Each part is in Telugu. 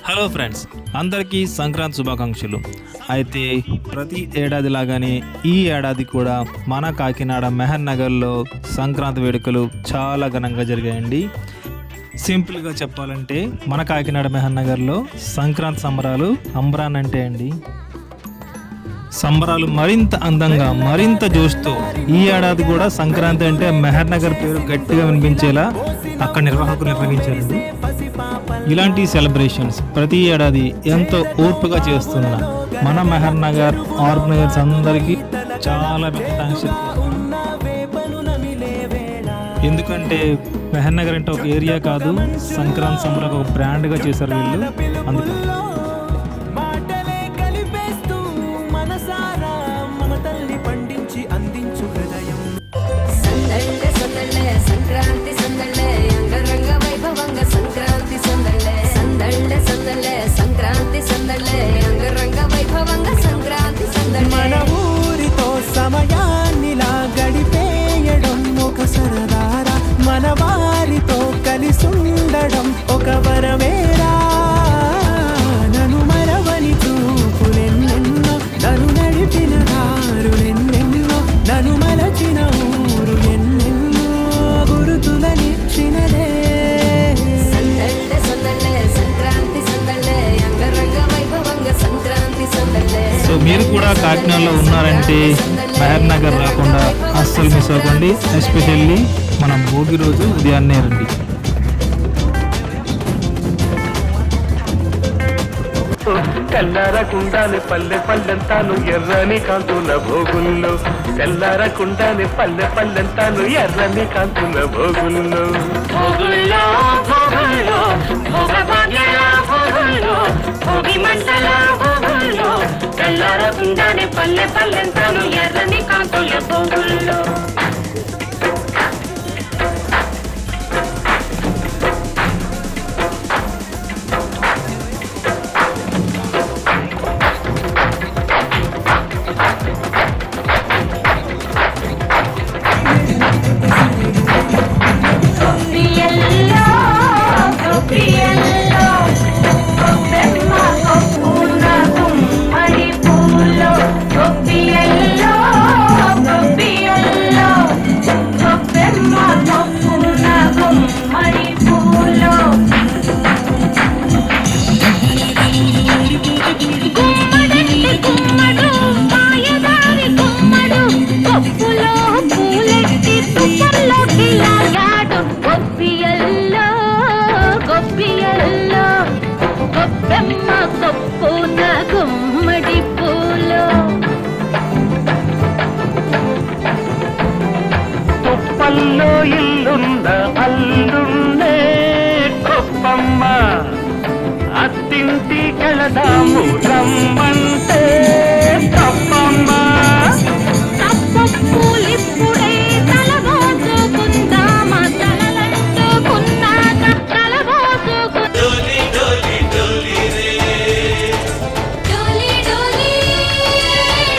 హలో ఫ్రెండ్స్, అందరికీ సంక్రాంతి శుభాకాంక్షలు. అయితే ప్రతి ఏడాది లాగానే ఈ ఏడాది కూడా మన కాకినాడ మెహర్ నగర్లో సంక్రాంతి వేడుకలు చాలా ఘనంగా జరిగాయండి. సింపుల్గా చెప్పాలంటే మన కాకినాడ మెహర్ నగర్లో సంక్రాంతి సంబరాలు అంబరానంటే అండి. సంబరాలు మరింత అందంగా మరింత జోష్తో ఈ ఏడాది కూడా సంక్రాంతి అంటే మెహర్ నగర్ పేరు గట్టిగా వినిపించేలా అక్కడ నిర్వాహకులు నిర్వహించారండి. ఇలాంటి సెలబ్రేషన్స్ ప్రతి ఏడాది ఎంతో ఓర్పుగా చేస్తున్న మన మెహర్ నగర్ ఆర్గనైజర్స్ అందరికీ చాలా పెద్ద థ్యాంక్స్ చెప్తున్నాను. ఎందుకంటే మెహర్ నగర్ అంటే ఒక ఏరియా కాదు, సంక్రాంతి సంబరాలకు ఒక బ్రాండ్గా చేశారు వీళ్ళు. అందుకే మన ఊరితో సమయాన్నిలా గడిపేయడం ఒక సరదారా, మన వారితో కలిసుండడం ఒక వరమేరా. నన్ను మరవని చూపులెన్నెన్నో, నన్ను నడిపిన దారులెన్నెన్నో, నన్ను మలచిన ఊరు ఎన్నెన్నో గురుతులనిచ్చినదే. సో మీరు కూడా కాకినాడలో ఉన్నారంటే మెహర్ నగర్ రాకుండా అస్సలు మిస్ అవ్వకండి. ఎస్పెషల్లీ మనం భోగి రోజు ఉదయాన్నే రండి. తెల్లారకుండానే పల్లె పల్లెంతాను ఎర్రని కాంతుల భోగుల్లో, తెల్లారకుండానే పల్లె పల్లెంతాను ఎర్రని కాంతుల భోగుల్లో. భోగుల్లో భోగుల్లో భోగభాగ్యాల భోగుల్లో, భోగి మంటల భోగుల్లో, తెల్లారకుండానే పల్లె పల్లెంతాను ఎర్రని కాంతుల భోగుల్లో. తుప్పల్లో ఇల్లున్న అల్లున్నే గొప్పమ్మ, అత్తింటి కళదాము రమ్మంటే గొప్పమ్మ. తప్పప్పులిప్పుడే తలబోసుకుందామా, తలలంటుకున్నాక తలబోసుకు. డోలి డోలి డోలి రే, డోలి డోలి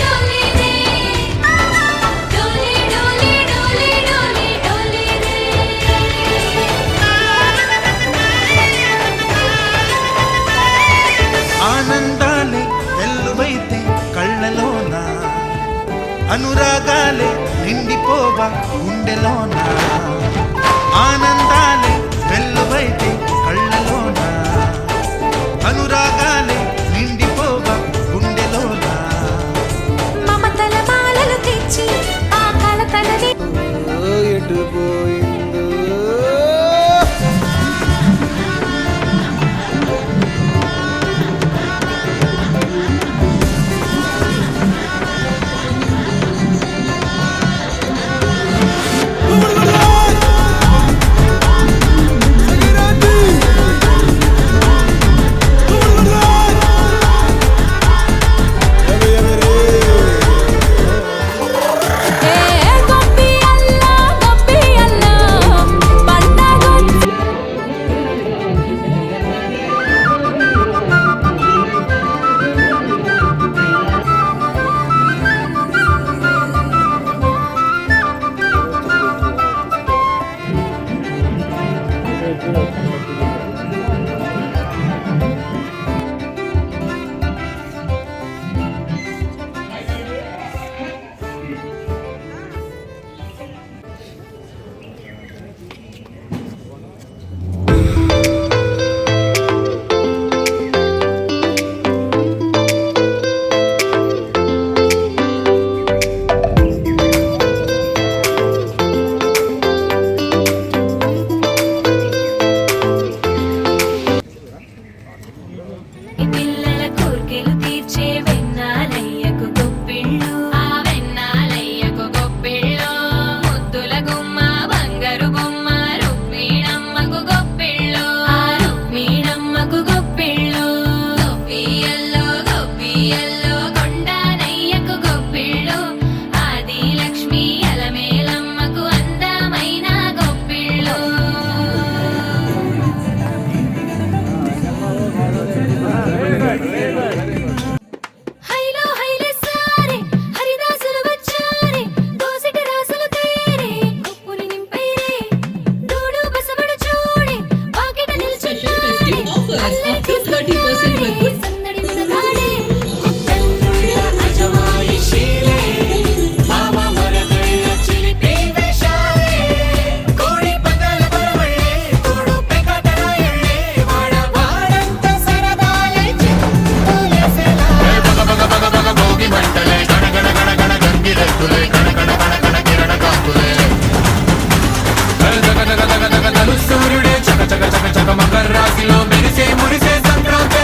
డోలి రే, డోలి డోలి డోలి డోలి డోలి రే. ఆనందాలే వెల్లువైతే కళ్ళలోన, అనురాగాలే నిండిపోవా గుండెలోన. ఆనందాలే వెల్లువైతే కళ్ళలోన, అనురాగాలే నిండిపోవా గుండెలోన. మమతల మాలలు తెచ్చి ఆ కలతలని ఎటు పోయిందో offer up to 30% వరకు సందడి మనగాడే కన్నుల అజమాయిషీలే మామ మరదళ్ళ చిలిపి వేషాలే కోడి పదల బరవళ్ళే తోడు పెకటరాయళ్ళే వాడంత సరదాలే చింతులేసెలా భోగి మంటలే గణగణ గణగణ గంగిరెద్దులే కణకణ కణకణ కిరణ కాంతులే సూర్యుడే చక చక చక చక మకర రాశిలో మెరిసే మురిసే సంక్రాంతి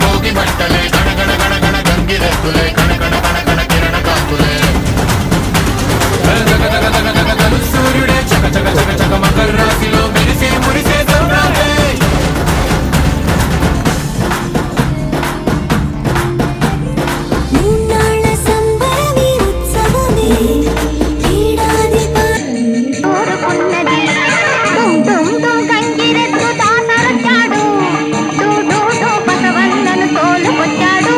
భోగి మంటలే గణగణ గణగణ గంగిరెద్దులే కణకణ కణకణ కిరణ కాంతులే సూర్యుడే చక చక చక చక మకర రాశిలో మెరిసే మురిసే సంక్రాంతి మూన్నాళ్ళ సంబరమే ఉత్సవమే ఏడాది కోరుకున్నది తుమ్ గంగిరెద్దు దాసరొచ్చాడు బసవన్నను తోలుకొచ్చాడు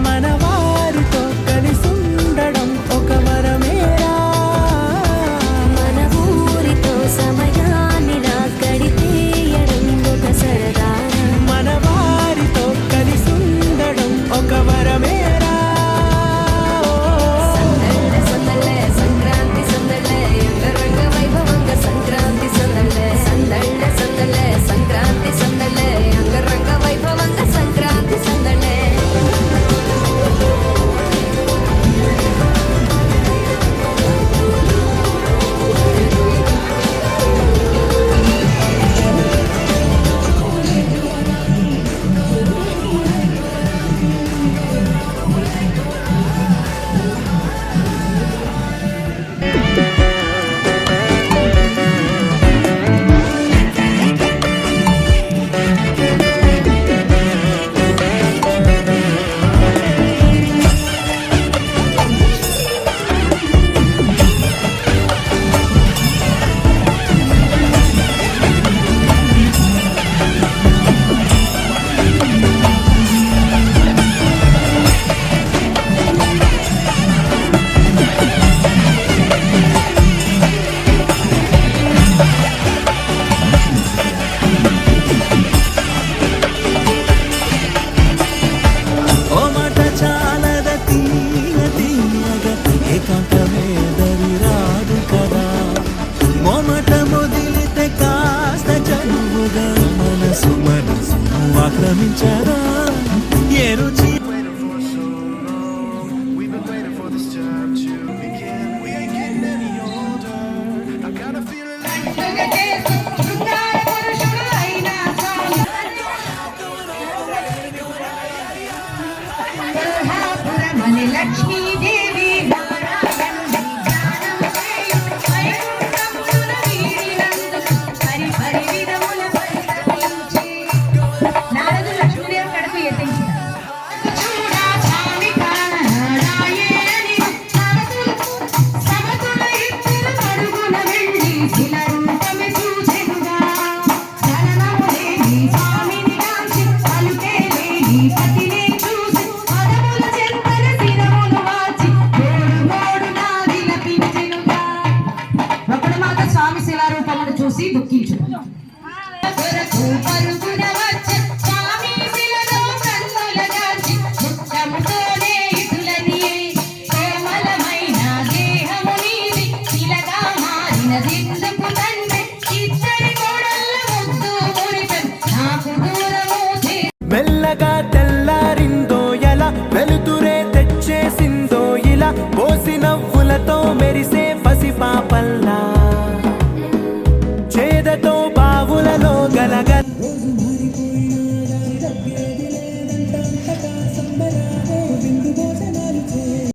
మన వారితో కలిసుండడం ఒక వరమేరా మన ఊరితో సమయాన్నిలా గడిపేయడం ఒక సరదా మన వారితో కలిసుండడం ఒక వరమేరా సందళ్ళ సందళ్ళ సంక్రాంతి సందళ్ళ అంగరంగ వైభవంగ సంక్రాంతి సందళ్ళ సందళ్ళ సందళ్ళ సంక్రాంతి సందళ్ళ అంగరంగ వైభవంగ సంక్రాంతి సందళ్ళ ఓ మాట చాలద తీయ తీయగ ఏకాంతమే దరి రాదు కదా మొమట మొదిలితే కాస్త చనువుగా మనసు ఆక్రమించరా ఏ రుచి We've been waiting for this time to begin. We ain't getting any older. I got a feeling like Lakshmidevi నారదు Lakshmidevi కడుపు ఎత్తించిన ఒకడు మాత్రం స్వామి శిలారూపమును చూసి దుఃఖించు